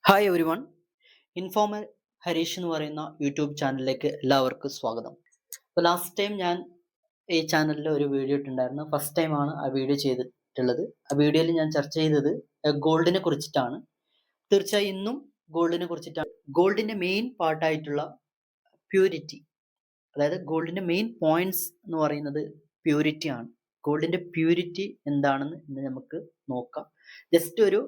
Hi every one. Informal Harish എന്ന് പറയുന്ന YouTube ചാനലിലേക്ക് എല്ലാവർക്കും സ്വാഗതം. അപ്പോൾ ലാസ്റ്റ് ടൈം ഞാൻ ഈ ചാനലിൽ ഒരു വീഡിയോ ഇട്ടുണ്ടായിരുന്നു. ഫസ്റ്റ് ടൈമാണ് ആ വീഡിയോ ചെയ്തിട്ടുള്ളത്. ആ വീഡിയോയിൽ ഞാൻ ചർച്ച ചെയ്തത് ഗോൾഡിനെ കുറിച്ചിട്ടാണ്. തീർച്ചയായും ഇന്നും ഗോൾഡിനെ കുറിച്ചിട്ടാണ്. ഗോൾഡിന്റെ മെയിൻ പാർട്ടായിട്ടുള്ള പ്യൂരിറ്റി, അതായത് ഗോൾഡിന്റെ മെയിൻ പോയിന്റ്സ് എന്ന് പറയുന്നത് പ്യൂരിറ്റി ആണ്. ഗോൾഡിന്റെ പ്യൂരിറ്റി എന്താണെന്ന് ഇന്ന് നമുക്ക് നോക്കാം. ജസ്റ്റ് ഒരു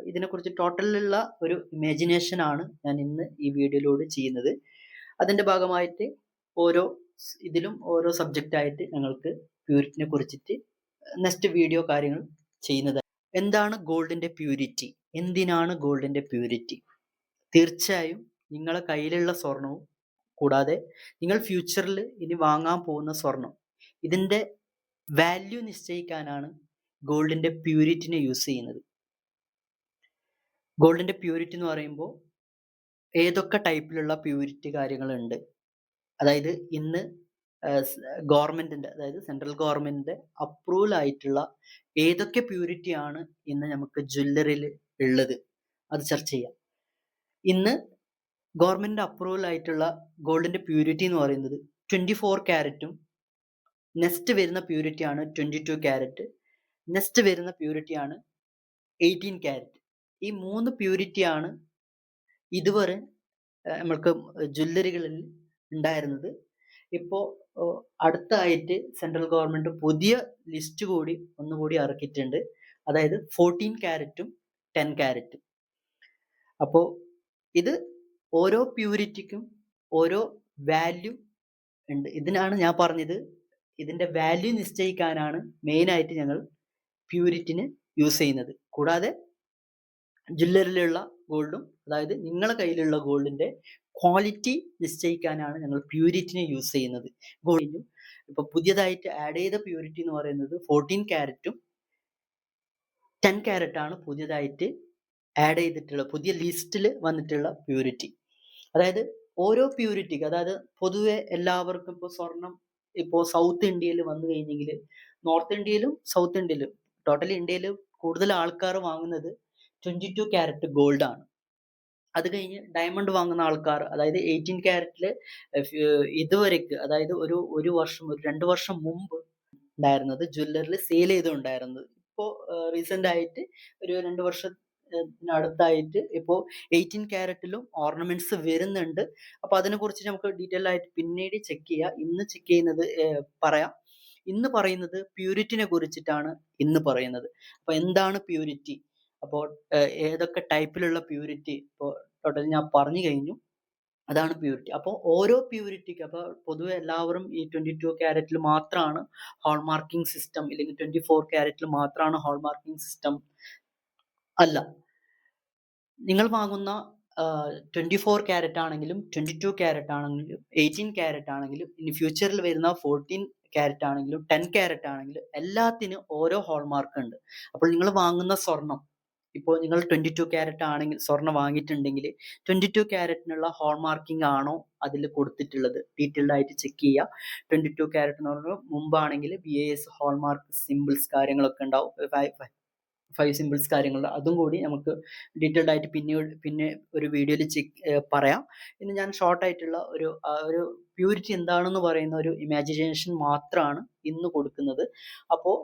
ഇതിനെക്കുറിച്ച് ടോട്ടലിലുള്ള ഒരു ഇമാജിനേഷൻ ആണ് ഞാൻ ഇന്ന് ഈ വീഡിയോയിലൂടെ ചെയ്യുന്നത്. അതിന്റെ ഭാഗമായിട്ട് ഓരോ ഇതിലും ഓരോ സബ്ജക്റ്റ് ആയിട്ട് ഞങ്ങൾക്ക് പ്യൂരിറ്റിനെ കുറിച്ചിട്ട് നെക്സ്റ്റ് വീഡിയോ കാര്യങ്ങൾ ചെയ്യുന്നത്. എന്താണ് ഗോൾഡിന്റെ പ്യൂരിറ്റി? എന്തിനാണ് ഗോൾഡിന്റെ പ്യൂരിറ്റി? തീർച്ചയായും നിങ്ങളെ കയ്യിലുള്ള സ്വർണവും കൂടാതെ നിങ്ങൾ ഫ്യൂച്ചറിൽ ഇനി വാങ്ങാൻ പോകുന്ന സ്വർണം, ഇതിന്റെ വാല്യൂ നിശ്ചയിക്കാനാണ് ഗോൾഡിന്റെ പ്യൂരിറ്റിനെ യൂസ് ചെയ്യുന്നത്. ഗോൾഡിന്റെ പ്യൂരിറ്റി എന്ന് പറയുമ്പോൾ ഏതൊക്കെ ടൈപ്പിലുള്ള പ്യൂരിറ്റി കാര്യങ്ങളുണ്ട്, അതായത് ഇന്ന് ഗവൺമെന്റിന്റെ, അതായത് സെൻട്രൽ ഗവൺമെന്റിന്റെ അപ്രൂവൽ ആയിട്ടുള്ള ഏതൊക്കെ പ്യൂരിറ്റി ആണ് ഇന്ന് നമുക്ക് ജ്വല്ലറിയിൽ ഉള്ളത്, അത് ചർച്ച ചെയ്യാം. ഇന്ന് ഗവൺമെന്റ് അപ്രൂവൽ ആയിട്ടുള്ള ഗോൾഡിന്റെ പ്യൂരിറ്റി എന്ന് പറയുന്നത് 24 ക്യാരറ്റും, നെക്സ്റ്റ് വരുന്ന പ്യൂരിറ്റി ആണ് 22 ക്യാരറ്റ്, നെക്സ്റ്റ് വരുന്ന പ്യൂരിറ്റി ആണ് 18 ക്യാരറ്റ്. ഈ 3 പ്യൂരിറ്റി ആണ് ഇതുവരെ നമ്മൾക്ക് ജ്വല്ലറികളിൽ ഉണ്ടായിരുന്നത്. ഇപ്പോൾ അടുത്തായിട്ട് സെൻട്രൽ ഗവൺമെന്റ് പുതിയ ലിസ്റ്റ് കൂടി ഒന്നുകൂടി ഇറക്കിയിട്ടുണ്ട്, അതായത് 14 ക്യാരറ്റും 10 ക്യാരറ്റും. അപ്പോൾ ഇത് ഓരോ പ്യൂരിറ്റിക്കും ഓരോ വാല്യൂ ഉണ്ട്. ഇതിനാണ് ഞാൻ പറഞ്ഞത്, ഇതിന്റെ വാല്യൂ നിശ്ചയിക്കാനാണ് മെയിൻ ആയിട്ട് ഞങ്ങൾ പ്യൂരിറ്റിന് യൂസ് ചെയ്യുന്നത്. കൂടാതെ ജ്വല്ലറിയിലുള്ള ഗോൾഡും, അതായത് നിങ്ങളെ കയ്യിലുള്ള ഗോൾഡിന്റെ ക്വാളിറ്റി നിശ്ചയിക്കാനാണ് ഞങ്ങൾ പ്യൂരിറ്റിനെ യൂസ് ചെയ്യുന്നത്. ഗോൾഡിനും ഇപ്പൊ പുതിയതായിട്ട് ആഡ് ചെയ്ത പ്യൂരിറ്റി എന്ന് പറയുന്നത് 14 ക്യാരറ്റും 10 ക്യാരറ്റ് ആണ് പുതിയതായിട്ട് ആഡ് ചെയ്തിട്ടുള്ള പുതിയ ലിസ്റ്റിൽ വന്നിട്ടുള്ള പ്യൂരിറ്റി. അതായത് ഓരോ പ്യൂരിറ്റിക്ക്, അതായത് പൊതുവെ എല്ലാവർക്കും ഇപ്പോൾ സ്വർണം ഇപ്പോൾ സൗത്ത് ഇന്ത്യയിൽ വന്നു കഴിഞ്ഞെങ്കിൽ നോർത്ത് ഇന്ത്യയിലും സൗത്ത് ഇന്ത്യയിലും ടോട്ടലി ഇന്ത്യയിൽ കൂടുതൽ ആൾക്കാർ വാങ്ങുന്നത് 22 ക്യാരറ്റ് ഗോൾഡ് ആണ്. അത് കഴിഞ്ഞ് ഡയമണ്ട് വാങ്ങുന്ന ആൾക്കാർ, അതായത് 18 ക്യാരറ്റില് ഇതുവരെക്ക്, അതായത് ഒരു വർഷം, ഒരു 2 വർഷം മുമ്പ് ഉണ്ടായിരുന്നത് ജ്വല്ലറിൽ സെയിൽ ചെയ്തുണ്ടായിരുന്നത്, ഇപ്പോൾ റീസെന്റ് ആയിട്ട് ഒരു 2 വർഷത്തിനടുത്തായിട്ട് ഇപ്പോൾ 18 ക്യാരറ്റിലും ഓർണമെന്റ്സ് വരുന്നുണ്ട്. അപ്പൊ അതിനെ കുറിച്ച് നമുക്ക് ഡീറ്റെയിൽ ആയിട്ട് പിന്നീട് ചെക്ക് ചെയ്യാം. ഇന്ന് ചെക്ക് ചെയ്യുന്നത് പറയാം. ഇന്ന് പറയുന്നത് പ്യൂരിറ്റിനെ കുറിച്ചിട്ടാണ് ഇന്ന് പറയുന്നത്. അപ്പൊ എന്താണ് പ്യൂരിറ്റി? അപ്പോൾ ഏതൊക്കെ ടൈപ്പിലുള്ള പ്യൂരിറ്റി ഇപ്പോൾ ടോട്ടൽ ഞാൻ പറഞ്ഞു കഴിഞ്ഞു. അതാണ് പ്യൂരിറ്റി. അപ്പോൾ ഓരോ പ്യൂരിറ്റിക്ക്, അപ്പോൾ പൊതുവെ എല്ലാവരും ഈ 22 ക്യാരറ്റിൽ മാത്രമാണ് ഹോൾമാർക്കിംഗ് സിസ്റ്റം, ഇല്ലെങ്കിൽ 24 ക്യാരറ്റിൽ മാത്രമാണ് ഹോൾമാർക്കിംഗ് സിസ്റ്റം. അല്ല, നിങ്ങൾ വാങ്ങുന്ന 24 ക്യാരറ്റ് ആണെങ്കിലും 22 ക്യാരറ്റ് ആണെങ്കിലും 18 ക്യാരറ്റ് ആണെങ്കിലും ഇനി ഫ്യൂച്ചറിൽ വരുന്ന 14 ക്യാരറ്റ് ആണെങ്കിലും 10 ക്യാരറ്റ് ആണെങ്കിലും എല്ലാത്തിനും ഓരോ ഹോൾമാർക്ക് ഉണ്ട്. അപ്പോൾ നിങ്ങൾ വാങ്ങുന്ന സ്വർണം, ഇപ്പോൾ നിങ്ങൾ 22 ക്യാരറ്റ് ആണെങ്കിൽ സ്വർണം വാങ്ങിയിട്ടുണ്ടെങ്കിൽ 22 ക്യാരറ്റിനുള്ള ഹോൾമാർക്കിംഗ് ആണോ അതിൽ കൊടുത്തിട്ടുള്ളത്, ഡീറ്റെയിൽഡ് ആയിട്ട് ചെക്ക് ചെയ്യുക. 22 ക്യാരറ്റ് എന്ന് പറഞ്ഞാൽ മുമ്പാണെങ്കിൽ BIS ഹോൾമാർക്ക് സിമ്പിൾസ് കാര്യങ്ങളൊക്കെ ഉണ്ടാവും, 5 സിമ്പിൾസ് കാര്യങ്ങൾ, അതും കൂടി നമുക്ക് ഡീറ്റെയിൽഡ് ആയിട്ട് പിന്നെ ഒരു വീഡിയോയിൽ പറയാം. ഇന്ന് ഞാൻ ഷോർട്ട് ആയിട്ടുള്ള ഒരു പ്യൂരിറ്റി എന്താണെന്ന് പറയുന്ന ഒരു ഇമാജിനേഷൻ മാത്രമാണ് ഇന്ന് കൊടുക്കുന്നത്. അപ്പോൾ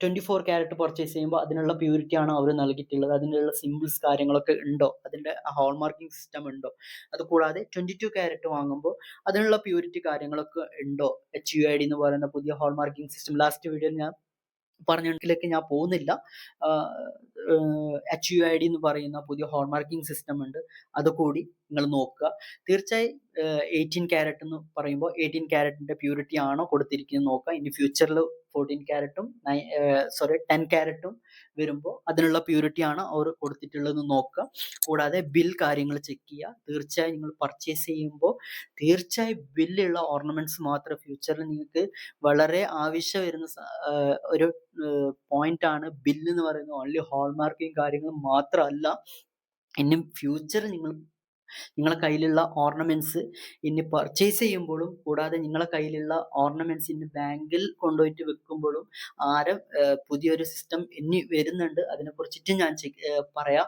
24 ക്യാരറ്റ് പർച്ചേസ് ചെയ്യുമ്പോൾ അതിനുള്ള പ്യൂരിറ്റി ആണ് അവർ നൽകിയിട്ടുള്ളത്, അതിനുള്ള സിമ്പിൾസ് കാര്യങ്ങളൊക്കെ ഉണ്ടോ, അതിന്റെ ഹോൾമാർക്കിംഗ് സിസ്റ്റം ഉണ്ടോ, അത് കൂടാതെ 22 ക്യാരറ്റ് വാങ്ങുമ്പോൾ അതിനുള്ള പ്യൂരിറ്റി കാര്യങ്ങളൊക്കെ ഉണ്ടോ, HUID എന്ന് പറയുന്ന പുതിയ ഹോൾമാർക്കിംഗ് സിസ്റ്റം ലാസ്റ്റ് വീഡിയോയിൽ ഞാൻ പറഞ്ഞതിലേക്ക് ഞാൻ പോകുന്നില്ല. HUID എന്ന് പറയുന്ന പുതിയ ഹോൾമാർക്കിംഗ് സിസ്റ്റം ഉണ്ട്, അത് കൂടി നിങ്ങൾ നോക്കുക. തീർച്ചയായും 18 ക്യാരറ്റ് എന്ന് പറയുമ്പോൾ 18 ക്യാരറ്റിന്റെ പ്യൂരിറ്റി ആണോ കൊടുത്തിരിക്കുന്നത് നോക്കുക. ഇനി ഫ്യൂച്ചറിൽ 14 ക്യാരറ്റും 10 ക്യാരറ്റും വരുമ്പോൾ അതിനുള്ള പ്യൂരിറ്റി ആണ് അവർ കൊടുത്തിട്ടുള്ളത് നോക്കുക. കൂടാതെ ബിൽ കാര്യങ്ങൾ ചെക്ക് ചെയ്യുക. തീർച്ചയായും നിങ്ങൾ പർച്ചേസ് ചെയ്യുമ്പോൾ തീർച്ചയായും ബില്ലുള്ള ഓർണമെന്റ്സ് മാത്രം, ഫ്യൂച്ചറിൽ നിങ്ങൾക്ക് വളരെ ആവശ്യം വരുന്ന ഒരു പോയിന്റ് ആണ് ബില്ല് എന്ന് പറയുന്നത്. ഓൺലി ഹോൾമാർക്കിംഗ് കാര്യങ്ങൾ മാത്രമല്ല, ഇനി ഫ്യൂച്ചറിൽ നിങ്ങൾ നിങ്ങളെ കയ്യിലുള്ള ഓർണമെന്റ്സ് ഇനി പർച്ചേസ് ചെയ്യുമ്പോഴും, കൂടാതെ നിങ്ങളെ കയ്യിലുള്ള ഓർണമെന്റ്സ് ഇനി ബാങ്കിൽ കൊണ്ടുപോയിട്ട് വെക്കുമ്പോഴും പുതിയൊരു സിസ്റ്റം ഇനി വരുന്നുണ്ട്. അതിനെക്കുറിച്ചിട്ട് ഞാൻ പറയാം.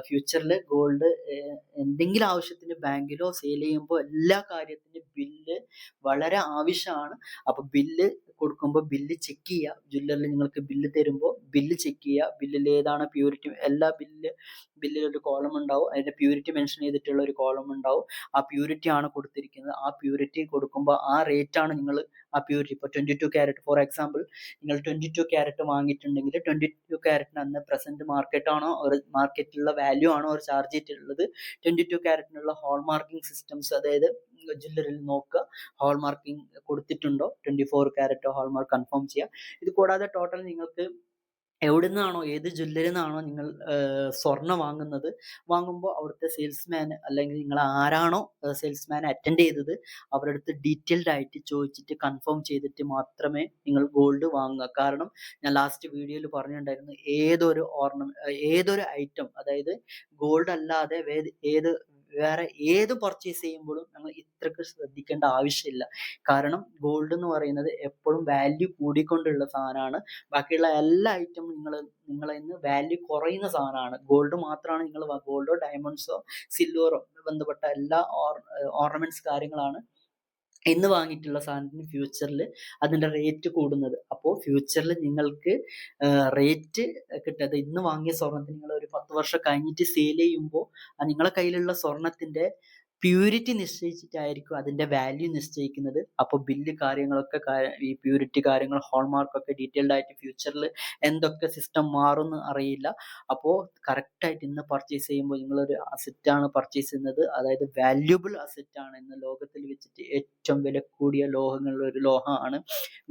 ഫ്യൂച്ചറിൽ ഗോൾഡ് എന്തെങ്കിലും ആവശ്യത്തിന് ബാങ്കിലോ സെയിൽ ചെയ്യുമ്പോൾ എല്ലാ കാര്യത്തിനും ബില്ല് വളരെ ആവശ്യമാണ്. അപ്പൊ ബില്ല് കൊടുക്കുമ്പോൾ ബില്ല് ചെക്ക് ചെയ്യുക. ജ്വല്ലറിൽ നിങ്ങൾക്ക് ബില്ല് തരുമ്പോൾ ബില്ല് ചെക്ക് ചെയ്യുക. ബില്ലിൽ ഏതാണ് പ്യൂരിറ്റി, എല്ലാ ബില്ലിൽ ഒരു കോളം ഉണ്ടാവും, അതിന്റെ പ്യൂരിറ്റി മെൻഷൻ ചെയ്തിട്ടുള്ള ഒരു കോളം ഉണ്ടാവും. ആ പ്യൂരിറ്റി ആണ് കൊടുത്തിരിക്കുന്നത്. ആ പ്യൂരിറ്റി കൊടുക്കുമ്പോൾ ആ റേറ്റ് ആണ് നിങ്ങൾ ആ പ്യൂരിറ്റി, ഇപ്പോൾ 22 ക്യാരറ്റ് ഫോർ എക്സാമ്പിൾ, നിങ്ങൾ 22 ക്യാരറ്റ് വാങ്ങിയിട്ടുണ്ടെങ്കിൽ 22 ക്യാരറ്റിന് അന്ന് പ്രസന്റ് മാർക്കറ്റാണോ ഒരു മാർക്കറ്റിലുള്ള വാല്യൂ ആണോ അവർ ചാർജ് ചെയ്തിട്ടുള്ളത്, 22 ക്യാരറ്റിനുള്ള ഹോൾ മാർക്കിംഗ് സിസ്റ്റംസ്, അതായത് ജ്വല്ലറിൽ നോക്കുക ഹോൾ മാർക്കിംഗ് കൊടുത്തിട്ടുണ്ടോ, 24 ക്യാരറ്റ് ഹോൾ മാർക്ക് കൺഫേം ചെയ്യുക. ഇത് കൂടാതെ ടോട്ടൽ നിങ്ങൾക്ക് എവിടുന്നാണോ, ഏത് ജ്വല്ലറിയിൽ നിന്നാണോ നിങ്ങൾ സ്വർണ്ണം വാങ്ങുമ്പോൾ അവിടുത്തെ സെയിൽസ്മാൻ അല്ലെങ്കിൽ നിങ്ങൾ ആരാണോ സെയിൽസ്മാൻ അറ്റൻഡ് ചെയ്തത് അവരുടെ അടുത്ത് ഡീറ്റെയിൽഡ് ആയിട്ട് ചോദിച്ചിട്ട് കൺഫേം ചെയ്തിട്ട് മാത്രമേ നിങ്ങൾ ഗോൾഡ് വാങ്ങുക. കാരണം ഞാൻ ലാസ്റ്റ് വീഡിയോയിൽ പറഞ്ഞിട്ടുണ്ടായിരുന്നു, ഏതൊരു ഐറ്റം, അതായത് ഗോൾഡ് അല്ലാതെ വേറെ ഏത് പർച്ചേസ് ചെയ്യുമ്പോഴും നമ്മൾ ഇത്രക്ക് ശ്രദ്ധിക്കേണ്ട ആവശ്യമില്ല. കാരണം ഗോൾഡ് എന്ന് പറയുന്നത് എപ്പോഴും വാല്യൂ കൂടിക്കൊണ്ടുള്ള സാധനമാണ്. ബാക്കിയുള്ള എല്ലാ ഐറ്റവും നിങ്ങളെ നിന്ന് വാല്യൂ കുറയുന്ന സാധനമാണ്. ഗോൾഡ് മാത്രമാണ് നിങ്ങൾ ഗോൾഡോ ഡയമണ്ട്സോ സിൽവറോ ബന്ധപ്പെട്ട എല്ലാ ഓർണമെന്റ്സ് കാര്യങ്ങളാണ് ഇന്ന് വാങ്ങിയിട്ടുള്ള സാധനത്തിന് ഫ്യൂച്ചറിൽ അതിന്റെ റേറ്റ് കൂടുന്നത്. അപ്പോൾ ഫ്യൂച്ചറിൽ നിങ്ങൾക്ക് റേറ്റ് കിട്ടുന്നത്, ഇന്ന് വാങ്ങിയ സ്വർണത്തിന് നിങ്ങൾ ഒരു 10 വർഷം കഴിഞ്ഞിട്ട് സെയിൽ ചെയ്യുമ്പോൾ നിങ്ങളെ കയ്യിലുള്ള സ്വർണത്തിന്റെ പ്യൂരിറ്റി നിശ്ചയിച്ചിട്ടായിരിക്കും അതിന്റെ വാല്യൂ നിശ്ചയിക്കുന്നത്. അപ്പോൾ ബില്ല് കാര്യങ്ങളൊക്കെ ഈ പ്യൂരിറ്റി കാര്യങ്ങൾ ഹോൾമാർക്കൊക്കെ ഡീറ്റെയിൽഡ് ആയിട്ട് ഫ്യൂച്ചറിൽ എന്തൊക്കെ സിസ്റ്റം മാറുമെന്ന് അറിയില്ല. അപ്പോൾ കറക്റ്റായിട്ട് ഇന്ന് പർച്ചേസ് ചെയ്യുമ്പോൾ നിങ്ങളൊരു അസറ്റാണ് പർച്ചേസ് ചെയ്യുന്നത്, അതായത് വാല്യൂബിൾ അസറ്റാണ്. ഇന്ന് ലോകത്തിൽ വെച്ചിട്ട് ഏറ്റവും വില കൂടിയ ലോഹങ്ങളിൽ ഒരു ലോഹമാണ്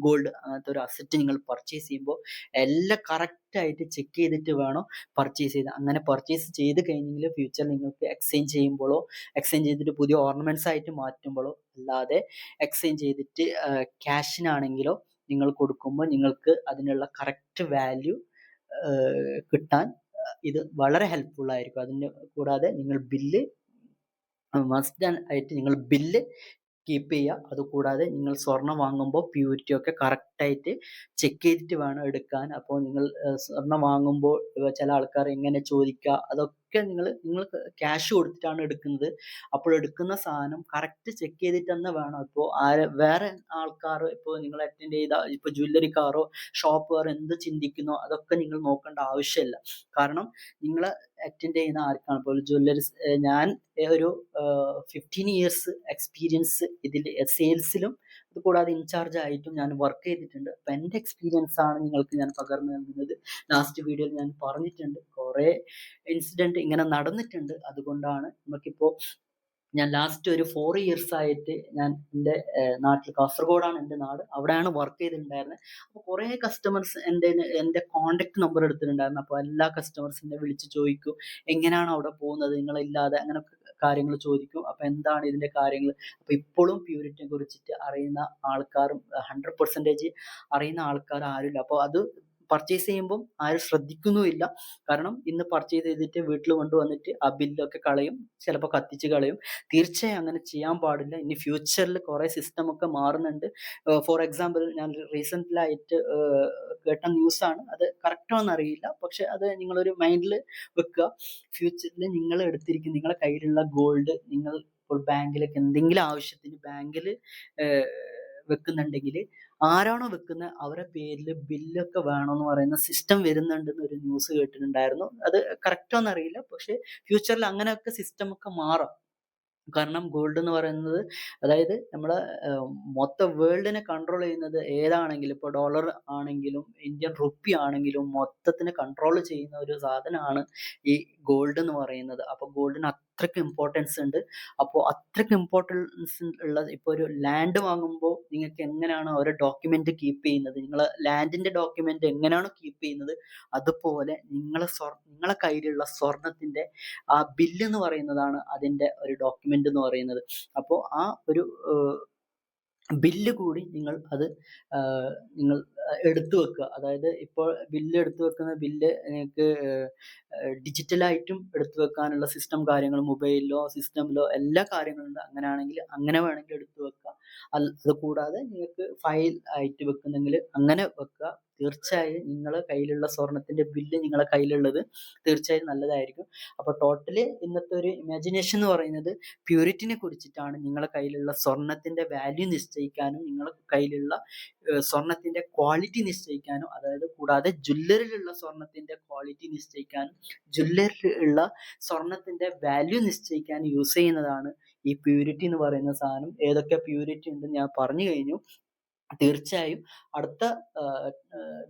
ഗോൾഡ്. അങ്ങനത്തെ ഒരു അസറ്റ് നിങ്ങൾ പർച്ചേസ് ചെയ്യുമ്പോൾ എല്ലാം കറക്റ്റായിട്ട് ചെക്ക് ചെയ്തിട്ട് വേണം പർച്ചേസ് ചെയ്ത്. അങ്ങനെ പർച്ചേസ് ചെയ്ത് കഴിഞ്ഞെങ്കിൽ ഫ്യൂച്ചറിൽ നിങ്ങൾക്ക് എക്സ്ചേഞ്ച് ചെയ്തിട്ട് പുതിയ ഓർണമെന്റ്സ് ആയിട്ട് മാറ്റുമ്പോഴോ, അല്ലാതെ എക്സ്ചേഞ്ച് ചെയ്തിട്ട് ക്യാഷിനാണെങ്കിലോ നിങ്ങൾ കൊടുക്കുമ്പോൾ നിങ്ങൾക്ക് അതിനുള്ള കറക്റ്റ് വാല്യൂ കിട്ടാൻ ഇത് വളരെ ഹെൽപ്ഫുൾ ആയിരിക്കും. അതിന് കൂടാതെ നിങ്ങൾ ബില്ല് മസ്റ്റ് ആയിട്ട് നിങ്ങൾ ബില്ല് കീപ്പ് ചെയ്യുക. അതുകൂടാതെ നിങ്ങൾ സ്വർണം വാങ്ങുമ്പോൾ പ്യൂരിറ്റി ഒക്കെ കറക്റ്റായിട്ട് ചെക്ക് ചെയ്തിട്ട് വേണം എടുക്കാൻ. അപ്പോൾ നിങ്ങൾ സ്വർണം വാങ്ങുമ്പോൾ ചില ആൾക്കാർ എങ്ങനെ ചോദിക്കുക, അതൊക്കെ നിങ്ങൾ ക്യാഷ് കൊടുത്തിട്ടാണ് എടുക്കുന്നത്. അപ്പോൾ എടുക്കുന്ന സാധനം കറക്റ്റ് ചെക്ക് ചെയ്തിട്ട് തന്നെ വേണം. ഇപ്പോൾ വേറെ ആൾക്കാരോ, ഇപ്പോൾ നിങ്ങൾ അറ്റൻഡ് ചെയ്ത ഇപ്പോൾ ജ്വല്ലറിക്കാരോ ഷോപ്പുകാരോ എന്ത് ചിന്തിക്കുന്നോ അതൊക്കെ നിങ്ങൾ നോക്കേണ്ട ആവശ്യമില്ല. കാരണം നിങ്ങൾ അറ്റൻഡ് ചെയ്യുന്ന ആർക്കാണ്, ഇപ്പോൾ ജ്വല്ലറീസ്, ഞാൻ ഒരു 15 ഇയേഴ്സ് എക്സ്പീരിയൻസ് ഇതിൽ സെയിൽസിലും അത് കൂടാതെ ഇൻചാർജ് ആയിട്ടും ഞാൻ വർക്ക് ചെയ്തിട്ടുണ്ട്. അപ്പം എൻ്റെ എക്സ്പീരിയൻസ് ആണ് നിങ്ങൾക്ക് ഞാൻ പകർന്നു നൽകുന്നത്. ലാസ്റ്റ് വീഡിയോയിൽ ഞാൻ പറഞ്ഞിട്ടുണ്ട്, കുറേ ഇൻസിഡൻറ്റ് ഇങ്ങനെ നടന്നിട്ടുണ്ട്. അതുകൊണ്ടാണ് നമുക്കിപ്പോൾ ഞാൻ ലാസ്റ്റ് ഒരു 4 ഇയേഴ്സ് ആയിട്ട് ഞാൻ എൻ്റെ കാസർഗോഡാണ് എൻ്റെ നാട്, അവിടെയാണ് വർക്ക് ചെയ്തിട്ടുണ്ടായിരുന്നത്. അപ്പോൾ കുറേ കസ്റ്റമേഴ്സ് എൻ്റെ കോൺടാക്ട് നമ്പർ എടുത്തിട്ടുണ്ടായിരുന്നു. അപ്പോൾ എല്ലാ കസ്റ്റമേഴ്സിനെ വിളിച്ച് ചോദിക്കും, എങ്ങനെയാണ് അവിടെ പോകുന്നത് നിങ്ങളില്ലാതെ, അങ്ങനെ കാര്യങ്ങൾ ചോദിക്കും. അപ്പോൾ എന്താണ് ഇതിൻ്റെ കാര്യങ്ങൾ. അപ്പോൾ ഇപ്പോഴും പ്യൂരിറ്റിയെ കുറിച്ചിട്ട് അറിയുന്ന ആൾക്കാരും 100% അറിയുന്ന ആൾക്കാർ ആരുമില്ല. അപ്പോൾ അത് പർച്ചേസ് ചെയ്യുമ്പോൾ ആരും ശ്രദ്ധിക്കുന്നുമില്ല. കാരണം ഇന്ന് പർച്ചേസ് ചെയ്തിട്ട് വീട്ടിൽ കൊണ്ടുവന്നിട്ട് ആ ബില്ലൊക്കെ കളയും, ചിലപ്പോൾ കത്തിച്ച് കളയും. തീർച്ചയായും അങ്ങനെ ചെയ്യാൻ പാടില്ല. ഇനി ഫ്യൂച്ചറിൽ കുറേ സിസ്റ്റം ഒക്കെ മാറുന്നുണ്ട്. ഫോർ എക്സാമ്പിൾ, ഞാൻ റീസെൻ്റിലായിട്ട് കേട്ട ന്യൂസാണ്, അത് കറക്റ്റാണെന്ന് അറിയില്ല, പക്ഷെ അത് നിങ്ങളൊരു മൈൻഡിൽ വെക്കുക. ഫ്യൂച്ചറിൽ നിങ്ങൾ എടുത്തിരിക്കുന്ന നിങ്ങളുടെ കയ്യിലുള്ള ഗോൾഡ് നിങ്ങൾ ഇപ്പോൾ ബാങ്കിലേക്ക് എന്തെങ്കിലും ആവശ്യത്തിന് ബാങ്കിൽ വെക്കുന്നുണ്ടെങ്കിൽ ആരാണോ വെക്കുന്നത് അവരുടെ പേരിൽ ബില്ലൊക്കെ വേണമെന്ന് പറയുന്ന സിസ്റ്റം വരുന്നുണ്ടെന്ന് ഒരു ന്യൂസ് കേട്ടിട്ടുണ്ടായിരുന്നു. അത് കറക്റ്റാണെന്ന് അറിയില്ല, പക്ഷെ ഫ്യൂച്ചറിൽ അങ്ങനെയൊക്കെ സിസ്റ്റം ഒക്കെ മാറാം. കാരണം ഗോൾഡ് എന്ന് പറയുന്നത്, അതായത് നമ്മളെ മൊത്തം വേൾഡിനെ കൺട്രോൾ ചെയ്യുന്നത് ഏതാണെങ്കിലും, ഇപ്പോൾ ഡോളർ ആണെങ്കിലും ഇന്ത്യൻ റുപ്പി ആണെങ്കിലും മൊത്തത്തിനെ കൺട്രോൾ ചെയ്യുന്ന ഒരു സാധനമാണ് ഈ ഗോൾഡ് എന്ന് പറയുന്നത്. അപ്പോൾ ഗോൾഡിന് അത്രയ്ക്ക് ഇമ്പോർട്ടൻസ് ഉണ്ട്. അപ്പോൾ അത്രയ്ക്ക് ഇമ്പോർട്ടൻസ് ഉള്ള, ഇപ്പോൾ ഒരു ലാൻഡ് വാങ്ങുമ്പോൾ നിങ്ങൾക്ക് എങ്ങനെയാണോ ഒരു ഡോക്യുമെന്റ് കീപ്പ് ചെയ്യുന്നത്, നിങ്ങൾ ലാൻഡിന്റെ ഡോക്യുമെന്റ് എങ്ങനെയാണോ കീപ്പ് ചെയ്യുന്നത്, അതുപോലെ നിങ്ങളെ കയ്യിലുള്ള സ്വർണത്തിന്റെ ആ ബില്ല് എന്ന് പറയുന്നതാണ് അതിന്റെ ഒരു ഡോക്യുമെന്റ് എന്ന് പറയുന്നത്. അപ്പോൾ ആ ഒരു ബില്ല് കൂടി നിങ്ങൾ എടുത്തു വെക്കുക. അതായത് ഇപ്പോൾ ബില്ല് എടുത്തു വെക്കുന്ന ബില്ല് നിങ്ങൾക്ക് ഡിജിറ്റലായിട്ടും എടുത്തു വെക്കാനുള്ള സിസ്റ്റം കാര്യങ്ങൾ മൊബൈലിലോ, സിസ്റ്റമിലോ എല്ലാ കാര്യങ്ങളുണ്ട്. അങ്ങനെയാണെങ്കിൽ അങ്ങനെ വേണമെങ്കിൽ എടുത്തു വെക്കുക. അത് കൂടാതെ നിങ്ങൾക്ക് ഫയൽ ആയിട്ട് വെക്കുന്നെങ്കിൽ അങ്ങനെ വെക്കുക. തീർച്ചയായും നിങ്ങളെ കയ്യിലുള്ള സ്വർണത്തിന്റെ ബില്ല് നിങ്ങളെ കയ്യിലുള്ളത് തീർച്ചയായും നല്ലതായിരിക്കും. അപ്പോൾ ടോട്ടലി ഇന്നത്തെ ഒരു ഇമാജിനേഷൻ എന്ന് പറയുന്നത് പ്യൂരിറ്റിനെ കുറിച്ചിട്ടാണ്. നിങ്ങളെ കയ്യിലുള്ള സ്വർണത്തിന്റെ വാല്യൂ നിശ്ചയിക്കാനും നിങ്ങളെ കയ്യിലുള്ള സ്വർണത്തിന്റെ ക്വാളിറ്റി നിശ്ചയിക്കാനും, അതായത് കൂടാതെ ജ്വല്ലറിയിലുള്ള സ്വർണത്തിന്റെ ക്വാളിറ്റി നിശ്ചയിക്കാനും ജ്വല്ലറിയിലുള്ള സ്വർണത്തിന്റെ വാല്യൂ നിശ്ചയിക്കാനും യൂസ് ചെയ്യുന്നതാണ് ഈ പ്യൂരിറ്റി എന്ന് പറയുന്ന സാധനം. ഏതൊക്കെ പ്യൂരിറ്റി ഉണ്ടെന്ന് ഞാൻ പറഞ്ഞു കഴിഞ്ഞു. തീർച്ചയായും അടുത്ത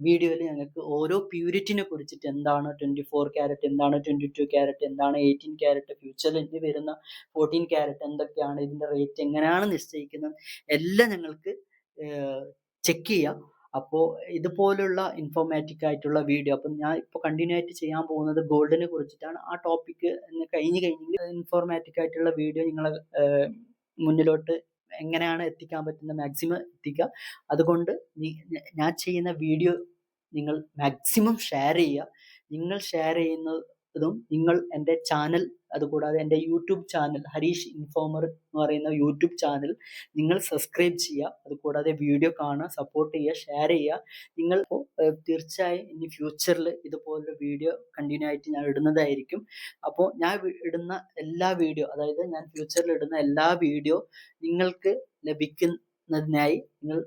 വീഡിയോയിൽ ഞങ്ങൾക്ക് ഓരോ പ്യൂരിറ്റിനെ കുറിച്ചിട്ട്, എന്താണ് 24 ക്യാരറ്റ്, എന്താണ് 22 ക്യാരറ്റ്, എന്താണ് 18 ക്യാരറ്റ്, ഫ്യൂച്ചറിൽ ഇനി വരുന്ന 14 ക്യാരറ്റ് എന്തൊക്കെയാണ്, ഇതിന്റെ റേറ്റ് എങ്ങനെയാണ് നിശ്ചയിക്കുന്നത്, എല്ലാം ഞങ്ങൾക്ക് ചെക്ക് ചെയ്യാം. അപ്പോൾ ഇതുപോലുള്ള ഇൻഫോർമാറ്റീവ് ആയിട്ടുള്ള വീഡിയോ, അപ്പം ഞാൻ ഇപ്പോൾ കണ്ടിന്യൂ ആയിട്ട് ചെയ്യാൻ പോകുന്നത് ഗോൾഡിനെ കുറിച്ചിട്ടാണ്. ആ ടോപ്പിക്ക് കഴിഞ്ഞെങ്കിൽ ഇൻഫോർമാറ്റീവ് ആയിട്ടുള്ള വീഡിയോ നിങ്ങളെ മുന്നിലോട്ട് എങ്ങനെയാണ് എത്തിക്കാൻ പറ്റുന്ന മാക്സിമം എത്തിക്കുക. അതുകൊണ്ട് ഞാൻ ചെയ്യുന്ന വീഡിയോ നിങ്ങൾ മാക്സിമം ഷെയർ ചെയ്യുക. നിങ്ങൾ ഷെയർ ചെയ്യുന്നതും നിങ്ങൾ എൻ്റെ ചാനൽ, അതുകൂടാതെ എൻ്റെ യൂട്യൂബ് ചാനൽ ഹരീഷ് ഇൻഫോമർ എന്ന് പറയുന്ന യൂട്യൂബ് ചാനൽ നിങ്ങൾ സബ്സ്ക്രൈബ് ചെയ്യുക. അതുകൂടാതെ വീഡിയോ കാണുക, സപ്പോർട്ട് ചെയ്യുക, ഷെയർ ചെയ്യുക. നിങ്ങൾ തീർച്ചയായും ഇനി ഫ്യൂച്ചറിൽ ഇതുപോലുള്ള വീഡിയോ കണ്ടിന്യൂ ആയിട്ട് ഞാൻ ഇടുന്നതായിരിക്കും. അപ്പോൾ ഞാൻ ഇടുന്ന എല്ലാ വീഡിയോ, അതായത് ഞാൻ ഫ്യൂച്ചറിൽ ഇടുന്ന എല്ലാ വീഡിയോ നിങ്ങൾക്ക് ലഭിക്കുന്നതിനായി നിങ്ങൾ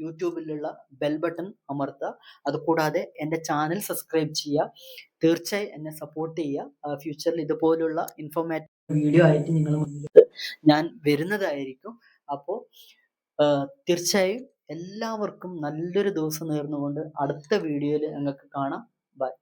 യൂട്യൂബിലുള്ള ബെൽ ബട്ടൺ അമർത്തുക. അതുകൂടാതെ എൻ്റെ ചാനൽ സബ്സ്ക്രൈബ് ചെയ്യുക. തീർച്ചയായും എന്നെ സപ്പോർട്ട് ചെയ്യുക. ഫ്യൂച്ചറിൽ ഇതുപോലുള്ള ഇൻഫോർമാറ്റീവ് വീഡിയോ ആയിട്ട് നിങ്ങളുടെ മുന്നിൽ ഞാൻ വരുന്നതായിരിക്കും. അപ്പോൾ തീർച്ചയായും എല്ലാവർക്കും നല്ലൊരു ദിവസം നേർന്നുകൊണ്ട് അടുത്ത വീഡിയോയിൽ ഞങ്ങൾക്ക് കാണാം. ബൈ.